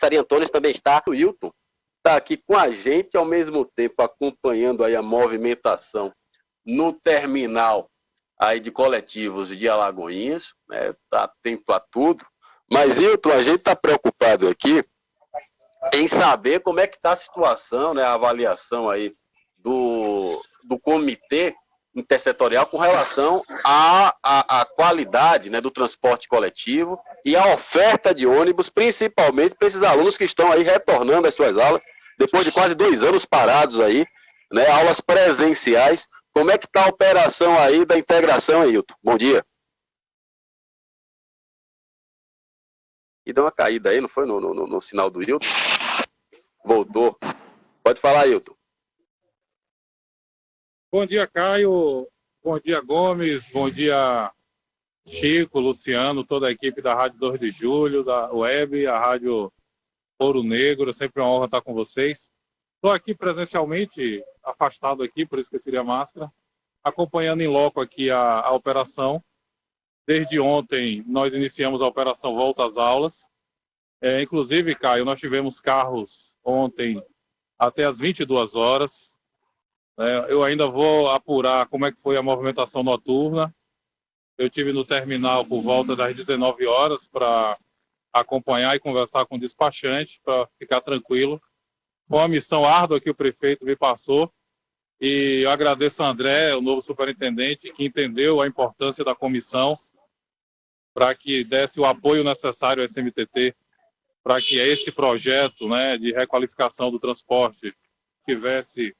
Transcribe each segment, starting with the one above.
Sari Antônio também está. O Wilton está aqui com a gente, ao mesmo tempo acompanhando aí a movimentação no terminal aí de coletivos de Alagoinhas, né? Está atento a tudo. Mas, Wilton, a gente está preocupado aqui em saber como é que está a situação, né? A avaliação aí do comitê intersetorial com relação à qualidade, né, do transporte coletivo e a oferta de ônibus, principalmente para esses alunos que estão aí retornando às suas aulas, depois de quase 2 anos parados aí, né, aulas presenciais. Como é que está a operação aí da integração, Ailton? Bom dia. E deu uma caída aí, não foi no sinal do Ailton? Voltou. Pode falar, Ailton. Bom dia, Caio. Bom dia, Gomes. Bom dia, Chico, Luciano, toda a equipe da Rádio 2 de Julho, da Web, a Rádio Ouro Negro. É sempre uma honra estar com vocês. Estou aqui presencialmente, afastado aqui, por isso que eu tirei a máscara, acompanhando em loco aqui a operação. Desde ontem, nós iniciamos a operação Volta às Aulas. Inclusive, Caio, nós tivemos carros ontem até às 22 horas. Eu ainda vou apurar como é que foi a movimentação noturna. Eu tive no terminal por volta das 19 horas para acompanhar e conversar com o despachante, para ficar tranquilo. Foi uma missão árdua que o prefeito me passou. E eu agradeço a André, o novo superintendente, que entendeu a importância da comissão para que desse o apoio necessário ao SMTT, para que esse projeto, né, de requalificação do transporte tivesse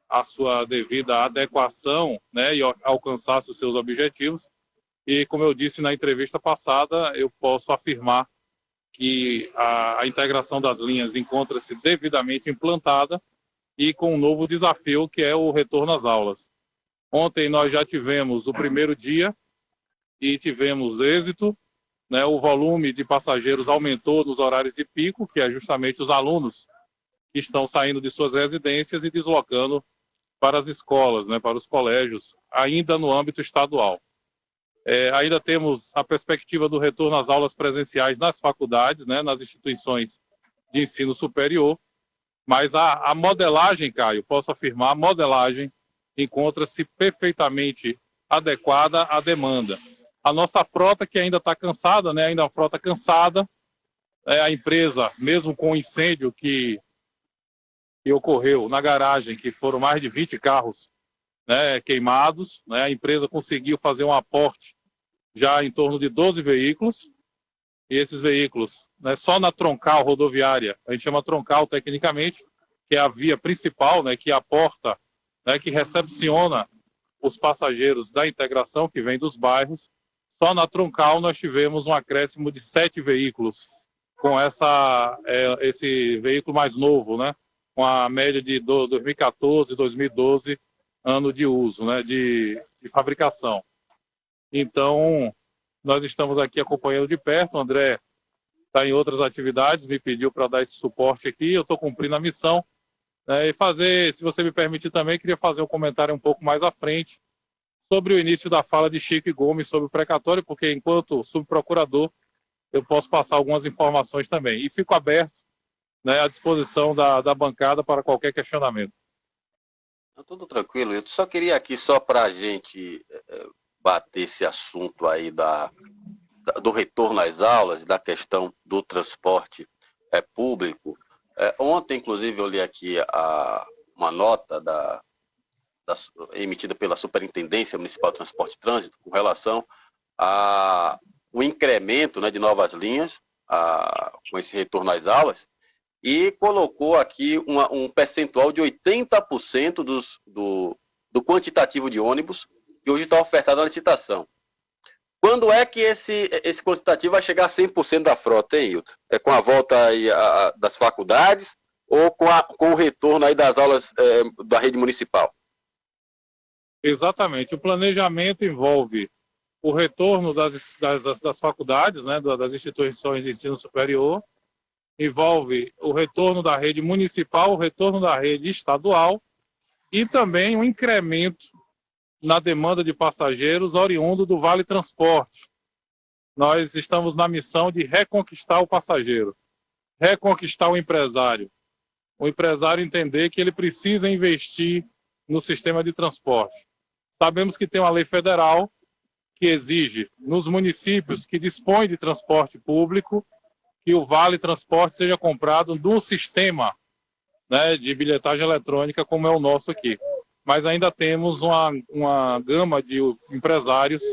a sua devida adequação, né, e alcançasse os seus objetivos. E, como eu disse na entrevista passada, eu posso afirmar que a integração das linhas encontra-se devidamente implantada e com um novo desafio, que é o retorno às aulas. Ontem nós já tivemos o primeiro dia e tivemos êxito, né, o volume de passageiros aumentou nos horários de pico, que é justamente os alunos que estão saindo de suas residências e deslocando para as escolas, né, para os colégios, ainda no âmbito estadual. Ainda temos a perspectiva do retorno às aulas presenciais nas faculdades, né, nas instituições de ensino superior, mas a modelagem, Caio, posso afirmar, a modelagem encontra-se perfeitamente adequada à demanda. A nossa frota, que ainda está cansada, né, ainda é uma frota cansada, a empresa, mesmo com o incêndio que ocorreu na garagem, que foram mais de 20 carros, né, queimados, né, a empresa conseguiu fazer um aporte já em torno de 12 veículos, e esses veículos, né, só na troncal rodoviária, a gente chama troncal tecnicamente, que é a via principal, né, que é a porta, né, que recepciona os passageiros da integração que vem dos bairros. Só na troncal nós tivemos um acréscimo de 7 veículos, com esse veículo mais novo, né, com a média de 2014, 2012, ano de uso, né, de fabricação. Então, nós estamos aqui acompanhando de perto. O André está em outras atividades, me pediu para dar esse suporte aqui, eu estou cumprindo a missão. E fazer, se você me permitir também, queria fazer um comentário um pouco mais à frente sobre o início da fala de Chico Gomes sobre o precatório, porque enquanto subprocurador eu posso passar algumas informações também. E fico aberto, né, à disposição da bancada para qualquer questionamento. Tudo tranquilo. Eu só queria aqui, só para a gente bater esse assunto aí do retorno às aulas, da questão do transporte público. Ontem, inclusive, eu li aqui uma nota emitida pela Superintendência Municipal de Transporte e Trânsito com relação ao incremento, né, de novas linhas com esse retorno às aulas, e colocou aqui um percentual de 80% do quantitativo de ônibus que hoje está ofertado na licitação. Quando é que esse quantitativo vai chegar a 100% da frota, hein, Hilton? É com a volta aí das faculdades ou com o retorno aí das aulas da rede municipal? Exatamente. O planejamento envolve o retorno das faculdades, né, das instituições de ensino superior, envolve o retorno da rede municipal, o retorno da rede estadual e também um incremento na demanda de passageiros oriundo do Vale Transporte. Nós estamos na missão de reconquistar o passageiro. reconquistar o empresário entender que ele precisa investir no sistema de transporte. Sabemos que tem uma lei federal que exige, nos municípios que dispõem de transporte público, que o Vale Transporte seja comprado no sistema, né, de bilhetagem eletrônica, como é o nosso aqui. Mas ainda temos uma gama de empresários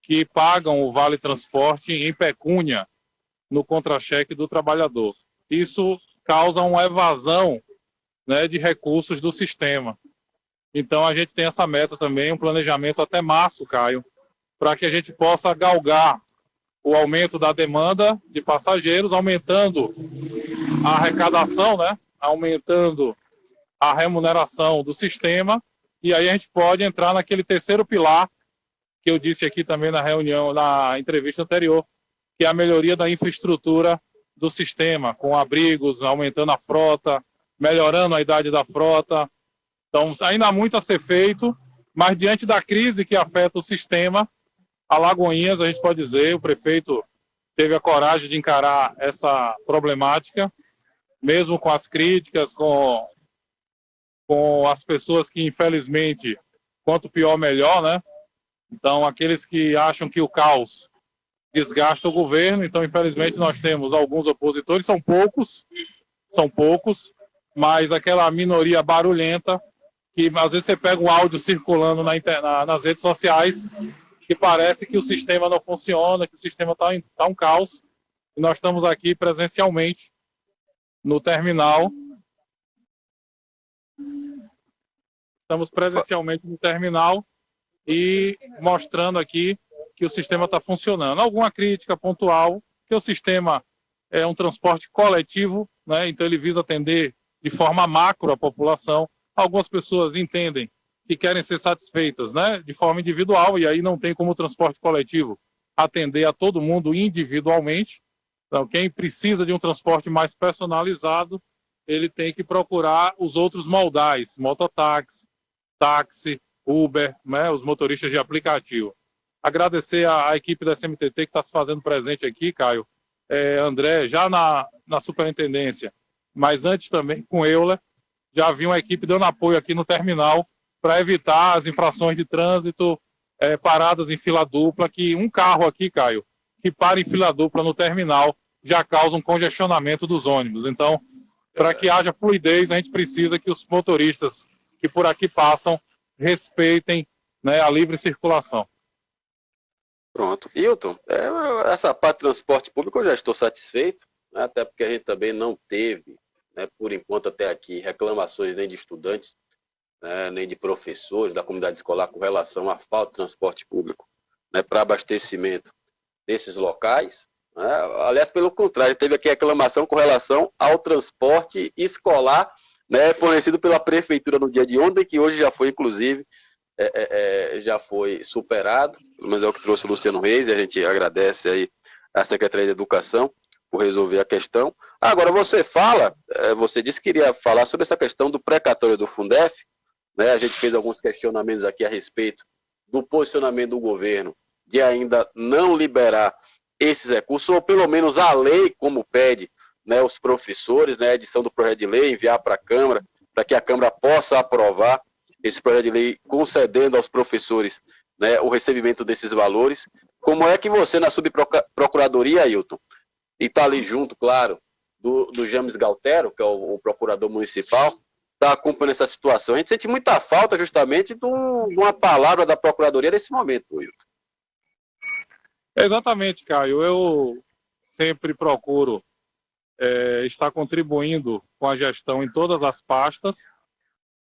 que pagam o Vale Transporte em pecúnia no contra-cheque do trabalhador. Isso causa uma evasão, né, de recursos do sistema. Então a gente tem essa meta também, um planejamento até março, Caio, para que a gente possa galgar o aumento da demanda de passageiros, aumentando a arrecadação, né, aumentando a remuneração do sistema, e aí a gente pode entrar naquele terceiro pilar que eu disse aqui também na reunião, na entrevista anterior, que é a melhoria da infraestrutura do sistema, com abrigos, aumentando a frota, melhorando a idade da frota. Então, ainda há muito a ser feito, mas diante da crise que afeta o sistema, Alagoinhas, a gente pode dizer, o prefeito teve a coragem de encarar essa problemática, mesmo com as críticas, com as pessoas que, infelizmente, quanto pior, melhor, né? Então, aqueles que acham que o caos desgasta o governo, então, infelizmente, nós temos alguns opositores, são poucos, mas aquela minoria barulhenta, que às vezes você pega um áudio circulando nas redes sociais, que parece que o sistema não funciona, que o sistema está um caos, e nós estamos aqui presencialmente no terminal. Estamos presencialmente no terminal e mostrando aqui que o sistema está funcionando. Alguma crítica pontual, que o sistema é um transporte coletivo, né? Então ele visa atender de forma macro a população. Algumas pessoas entendem que querem ser satisfeitas, né, de forma individual, e aí não tem como o transporte coletivo atender a todo mundo individualmente. Então, quem precisa de um transporte mais personalizado, ele tem que procurar os outros modais, mototáxi, táxi, Uber, né, os motoristas de aplicativo. Agradecer à equipe da SMTT que está se fazendo presente aqui, Caio, André, já na superintendência, mas antes também com Euler, já havia uma equipe dando apoio aqui no terminal para evitar as infrações de trânsito, paradas em fila dupla, que um carro aqui, Caio, que para em fila dupla no terminal, já causa um congestionamento dos ônibus. Então, para que haja fluidez, a gente precisa que os motoristas que por aqui passam respeitem, né, a livre circulação. Pronto. Hilton, essa parte de transporte público eu já estou satisfeito, né, até porque a gente também não teve, né, por enquanto até aqui, reclamações nem de estudantes, né, nem de professores da comunidade escolar com relação à falta de transporte público, né, para abastecimento desses locais. Né? Aliás, pelo contrário, teve aqui reclamação com relação ao transporte escolar, né, fornecido pela prefeitura no dia de ontem, que hoje já foi, inclusive, já foi superado, pelo menos é o que trouxe o Luciano Reis, e a gente agradece aí à Secretaria de Educação por resolver a questão. Agora, você disse que iria falar sobre essa questão do precatório do Fundef, né? A gente fez alguns questionamentos aqui a respeito do posicionamento do governo de ainda não liberar esses recursos, ou pelo menos a lei, como pede, né, os professores, né, a edição do projeto de lei, enviar para a Câmara, para que a Câmara possa aprovar esse projeto de lei, concedendo aos professores, né, o recebimento desses valores. Como é que você, na subprocuradoria, Ailton, e está ali junto, claro, do James Galtero, que é o procurador municipal, está acompanhando essa situação? A gente sente muita falta, justamente, de uma palavra da procuradoria nesse momento, Ailton. Exatamente, Caio. Eu sempre procuro estar contribuindo com a gestão em todas as pastas,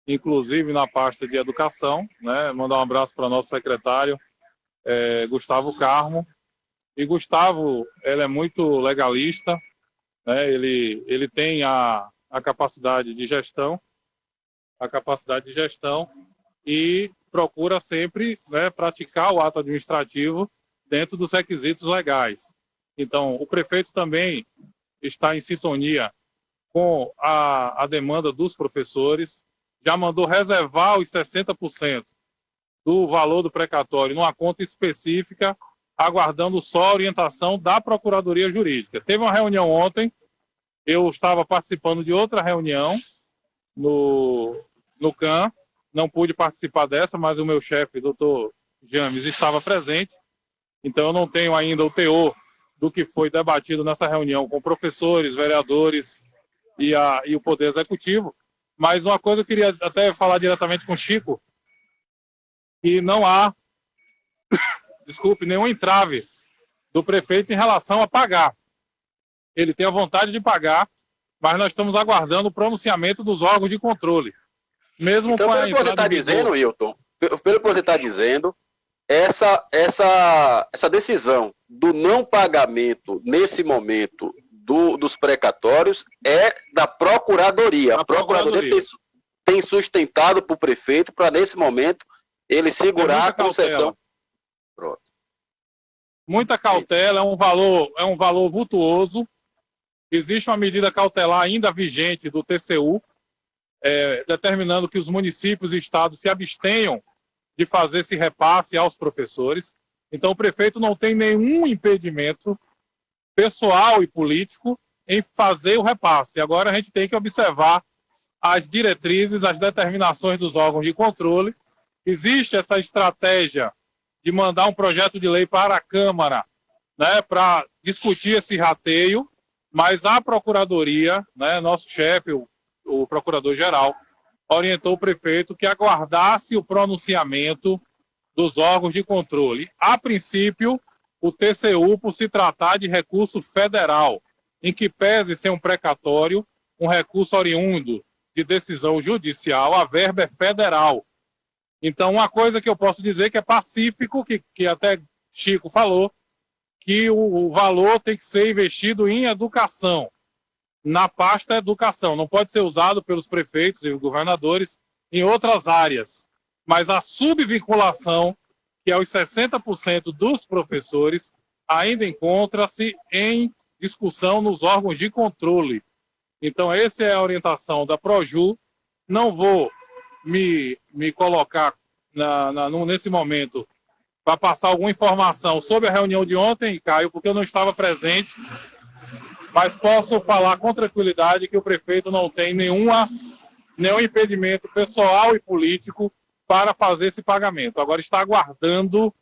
inclusive na pasta de educação, né? Mandar um abraço para o nosso secretário, Gustavo Carmo. E Gustavo, ele é muito legalista, né? Ele tem a capacidade de gestão, e procura sempre, né, praticar o ato administrativo dentro dos requisitos legais. Então, o prefeito também está em sintonia com a demanda dos professores, já mandou reservar os 60% do valor do precatório numa conta específica, aguardando só a orientação da Procuradoria Jurídica. Teve uma reunião ontem Eu estava participando de outra reunião no CAN, não pude participar dessa, mas o meu chefe, doutor James, estava presente, então eu não tenho ainda o teor do que foi debatido nessa reunião com professores, vereadores e o Poder Executivo, mas uma coisa eu queria até falar diretamente com o Chico, que não há, nenhum entrave do prefeito em relação a pagar. Ele tem a vontade de pagar, mas nós estamos aguardando o pronunciamento dos órgãos de controle. Mesmo então, com a pelo que você está dizendo, Wilton, pelo que você está dizendo, essa decisão do não pagamento, nesse momento, dos precatórios, é da Procuradoria. A Procuradoria tem sustentado para o prefeito, para, nesse momento, ele segurar a concessão. Pronto. Muita cautela, é um valor vultuoso. Existe uma medida cautelar ainda vigente do TCU, determinando que os municípios e estados se abstenham de fazer esse repasse aos professores. Então, o prefeito não tem nenhum impedimento pessoal e político em fazer o repasse. Agora, a gente tem que observar as diretrizes, as determinações dos órgãos de controle. Existe essa estratégia de mandar um projeto de lei para a Câmara, né, para discutir esse rateio, mas a Procuradoria, né, nosso chefe, o Procurador-Geral, orientou o prefeito que aguardasse o pronunciamento dos órgãos de controle. A princípio, o TCU, por se tratar de recurso federal, em que pese ser um precatório, um recurso oriundo de decisão judicial, a verba é federal. Então, uma coisa que eu posso dizer que é pacífico, que até Chico falou, que o valor tem que ser investido em educação, na pasta educação. Não pode ser usado pelos prefeitos e governadores em outras áreas. Mas a subvinculação, que é os 60% dos professores, ainda encontra-se em discussão nos órgãos de controle. Então, essa é a orientação da Proju. Não vou me colocar nesse momento para passar alguma informação sobre a reunião de ontem, Caio, porque eu não estava presente, mas posso falar com tranquilidade que o prefeito não tem nenhum impedimento pessoal e político para fazer esse pagamento. Agora está aguardando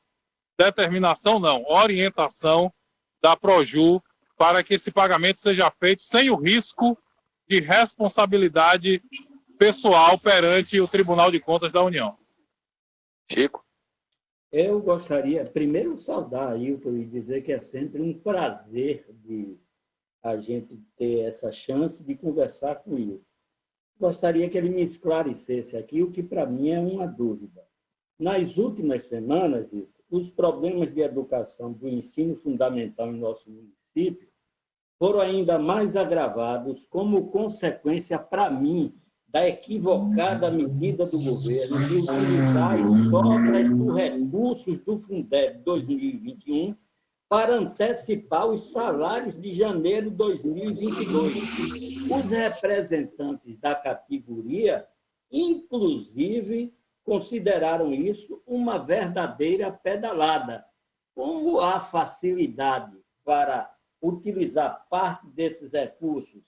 orientação da Proju para que esse pagamento seja feito sem o risco de responsabilidade pessoal perante o Tribunal de Contas da União. Chico? Eu gostaria, primeiro, saudar Ailton e dizer que é sempre um prazer de a gente ter essa chance de conversar com ele. Gostaria que ele me esclarecesse aqui o que para mim é uma dúvida. Nas últimas semanas, os problemas de educação do ensino fundamental em nosso município foram ainda mais agravados como consequência, para mim, da equivocada medida do governo de utilizar as sobras dos recursos do Fundeb 2021 para antecipar os salários de janeiro de 2022. Os representantes da categoria, inclusive, consideraram isso uma verdadeira pedalada. Como há facilidade para utilizar parte desses recursos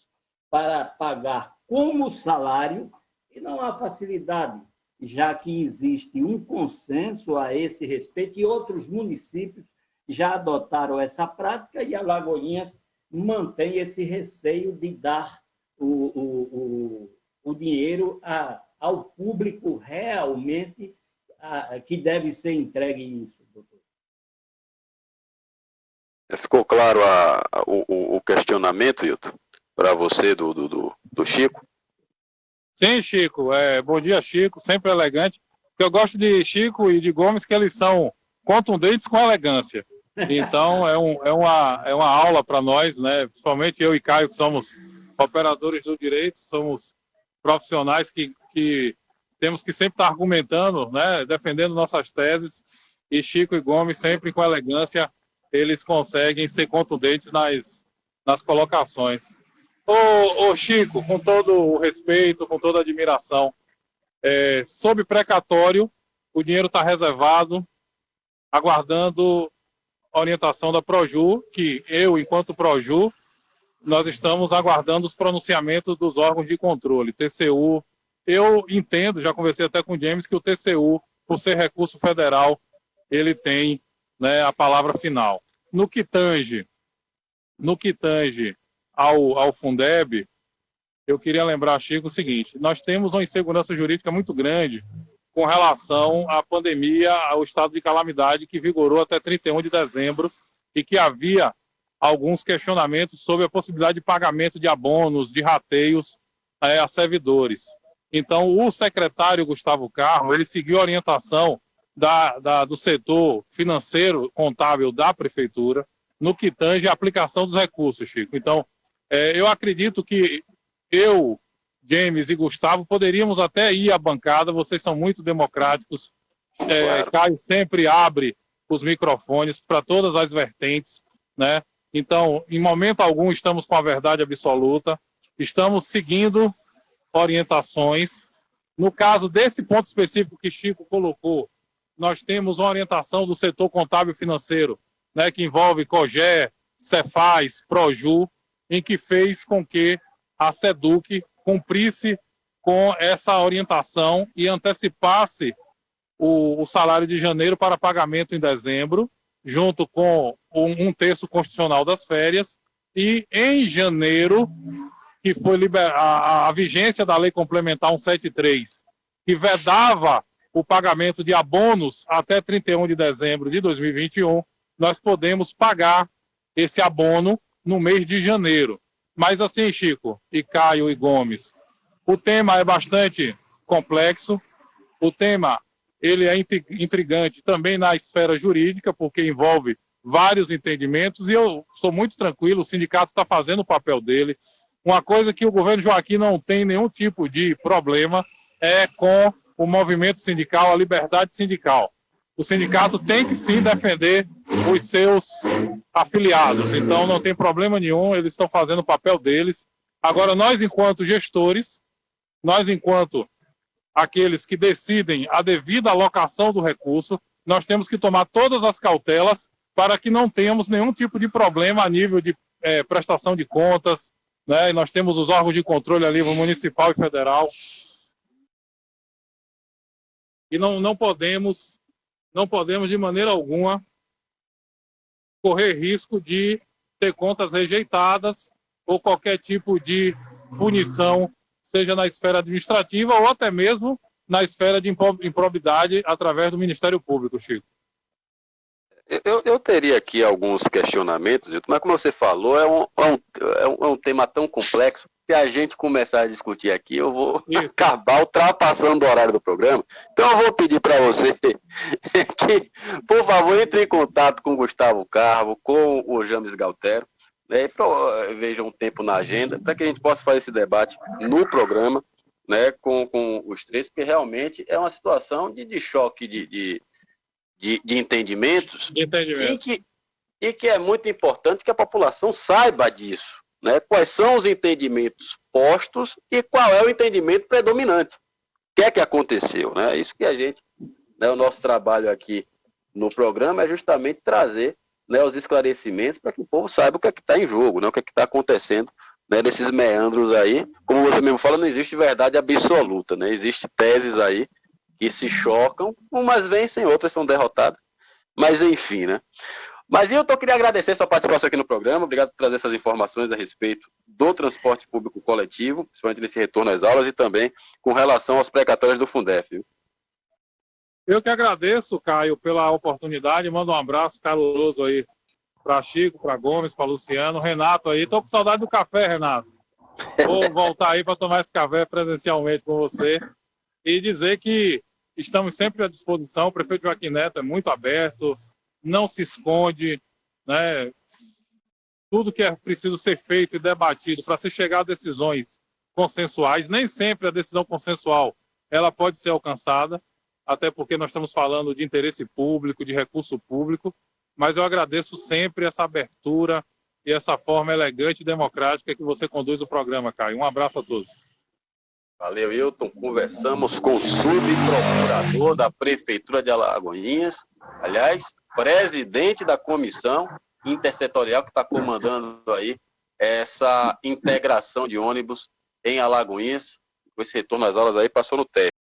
para pagar como salário, e não há facilidade, já que existe um consenso a esse respeito e outros municípios já adotaram essa prática e Alagoinhas mantém esse receio de dar o dinheiro ao público realmente que deve ser entregue isso, doutor. Ficou claro o questionamento, Hilton, para você do Chico? Sim, Chico. Bom dia, Chico. Sempre elegante. Eu gosto de Chico e de Gomes, que eles são contundentes com elegância. Então, é uma aula para nós, né? Principalmente eu e Caio, que somos operadores do direito, somos profissionais que temos que sempre estar argumentando, né? Defendendo nossas teses. E Chico e Gomes, sempre com elegância, eles conseguem ser contundentes nas colocações. Ô Chico, com todo o respeito, com toda a admiração, sob precatório, o dinheiro está reservado, aguardando a orientação da Proju, que eu, enquanto Proju, nós estamos aguardando os pronunciamentos dos órgãos de controle, TCU. Eu entendo, já conversei até com o James, que o TCU, por ser recurso federal, ele tem, né, a palavra final. No que tange ao Fundeb, eu queria lembrar, Chico, o seguinte: nós temos uma insegurança jurídica muito grande com relação à pandemia, ao estado de calamidade que vigorou até 31 de dezembro e que havia alguns questionamentos sobre a possibilidade de pagamento de abonos, de rateios a servidores. Então, o secretário Gustavo Carmo, ele seguiu a orientação do setor financeiro contábil da prefeitura no que tange a aplicação dos recursos, Chico. Então, eu acredito que eu, James e Gustavo poderíamos até ir à bancada, vocês são muito democráticos, Claro. Caio sempre abre os microfones para todas as vertentes, né? Então, em momento algum, estamos com a verdade absoluta, estamos seguindo orientações. No caso desse ponto específico que Chico colocou, nós temos uma orientação do setor contábil financeiro, né, que envolve COGÉ, Cefaz, Proju, em que fez com que a SEDUC cumprisse com essa orientação e antecipasse o salário de janeiro para pagamento em dezembro, junto com um terço constitucional das férias, e em janeiro, que foi a vigência da Lei Complementar 173, que vedava o pagamento de abonos até 31 de dezembro de 2021, nós podemos pagar esse abono no mês de janeiro. Mas assim, Chico, e Caio e Gomes, o tema é bastante complexo, o tema ele é intrigante também na esfera jurídica, porque envolve vários entendimentos, e eu sou muito tranquilo, o sindicato está fazendo o papel dele. Uma coisa que o governo Joaquim não tem nenhum tipo de problema é com o movimento sindical, a liberdade sindical. O sindicato tem que sim defender os seus afiliados, então não tem problema nenhum, eles estão fazendo o papel deles. Agora, nós, enquanto gestores, nós, enquanto aqueles que decidem a devida alocação do recurso, nós temos que tomar todas as cautelas para que não tenhamos nenhum tipo de problema a nível de prestação de contas, né? E nós temos os órgãos de controle a nível municipal e federal. E não podemos de maneira alguma correr risco de ter contas rejeitadas ou qualquer tipo de punição, seja na esfera administrativa ou até mesmo na esfera de improbidade através do Ministério Público, Chico. Eu teria aqui alguns questionamentos, mas como você falou, é um tema tão complexo. Se a gente começar a discutir aqui, eu vou acabar ultrapassando o horário do programa. Então eu vou pedir para você que, por favor, entre em contato com o Gustavo Carmo, com o James Galtero, né, e veja um tempo na agenda, para que a gente possa fazer esse debate no programa, né, com os três, porque realmente é uma situação de choque de entendimentos, e que é muito importante que a população saiba disso, né? Quais são os entendimentos postos e qual é o entendimento predominante. O que aconteceu? Né? Isso que a gente, né, o nosso trabalho aqui no programa é justamente trazer, né, os esclarecimentos para que o povo saiba o que está em jogo, né, o que está acontecendo, né, nesses meandros aí. Como você mesmo fala, não existe verdade absoluta, né? Existem teses aí que se chocam, umas vencem, outras são derrotadas. Mas enfim, né? Mas eu queria agradecer a sua participação aqui no programa, obrigado por trazer essas informações a respeito do transporte público coletivo, principalmente nesse retorno às aulas e também com relação aos precatórios do Fundef. Viu? Eu que agradeço, Caio, pela oportunidade, mando um abraço caloroso aí para Chico, para Gomes, para Luciano, Renato aí, estou com saudade do café, Renato. Vou voltar aí para tomar esse café presencialmente com você e dizer que estamos sempre à disposição, o prefeito Joaquim Neto é muito aberto, não se esconde, né? Tudo que é preciso ser feito e debatido para se chegar a decisões consensuais, nem sempre a decisão consensual ela pode ser alcançada, até porque nós estamos falando de interesse público, de recurso público, mas eu agradeço sempre essa abertura e essa forma elegante e democrática que você conduz o programa, Caio. Um abraço a todos. Valeu, Hilton. Conversamos com o subprocurador da Prefeitura de Alagoinhas, aliás, presidente da comissão intersetorial que está comandando aí essa integração de ônibus em Alagoinhas. Com esse retorno às aulas aí, passou no teste.